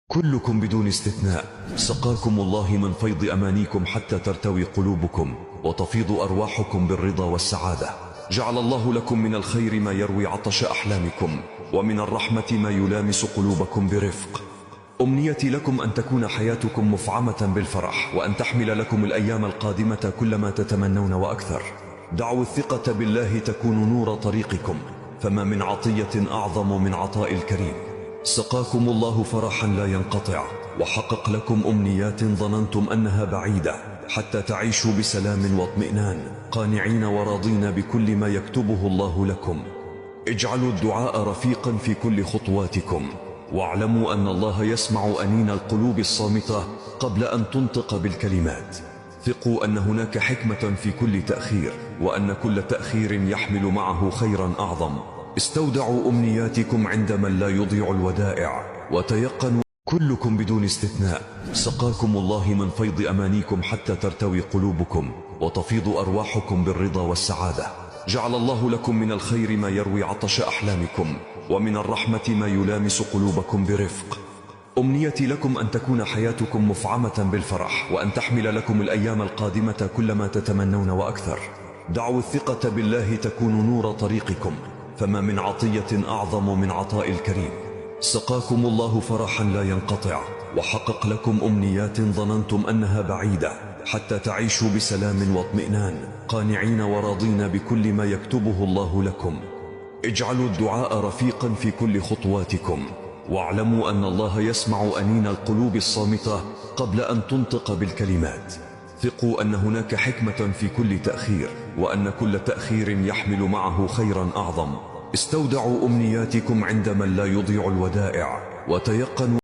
كلكم بدون استثناء سقاكم الله من فيض أمانيكم حتى ترتوي قلوبكم وتفيض أرواحكم بالرضا والسعادة. جعل الله لكم من الخير ما يروي عطش أحلامكم، ومن الرحمة ما يلامس قلوبكم برفق. أمنيتي لكم أن تكون حياتكم مفعمة بالفرح، وأن تحمل لكم الأيام القادمة كل ما تتمنون وأكثر. دعوا الثقة بالله تكون نور طريقكم، فما من عطية أعظم من عطاء الكريم. سقاكم الله فرحا لا ينقطع، وحقق لكم أمنيات ظننتم أنها بعيدة، حتى تعيشوا بسلام واطمئنان، قانعين وراضين بكل ما يكتبه الله لكم. اجعلوا الدعاء رفيقا في كل خطواتكم، واعلموا أن الله يسمع أنين القلوب الصامتة قبل أن تنطق بالكلمات. ثقوا أن هناك حكمة في كل تأخير، وأن كل تأخير يحمل معه خيرا أعظم. استودعوا أمنياتكم عند من لا يضيع الودائع، وتيقنوا. كلكم بدون استثناء سقاكم الله من فيض أمانيكم حتى ترتوي قلوبكم وتفيض أرواحكم بالرضا والسعادة. جعل الله لكم من الخير ما يروي عطش أحلامكم، ومن الرحمة ما يلامس قلوبكم برفق. أمنيتي لكم أن تكون حياتكم مفعمة بالفرح، وأن تحمل لكم الأيام القادمة كل ما تتمنون وأكثر. دعوا الثقة بالله تكون نور طريقكم، فما من عطية أعظم من عطاء الكريم. سقاكم الله فرحا لا ينقطع، وحقق لكم أمنيات ظننتم أنها بعيدة، حتى تعيشوا بسلام واطمئنان، قانعين وراضين بكل ما يكتبه الله لكم. اجعلوا الدعاء رفيقا في كل خطواتكم، واعلموا أن الله يسمع أنين القلوب الصامتة قبل أن تنطق بالكلمات. ثقوا أن هناك حكمة في كل تأخير، وأن كل تأخير يحمل معه خيرا أعظم. استودعوا أمنياتكم عند من لا يضيع الودائع، وتيقنوا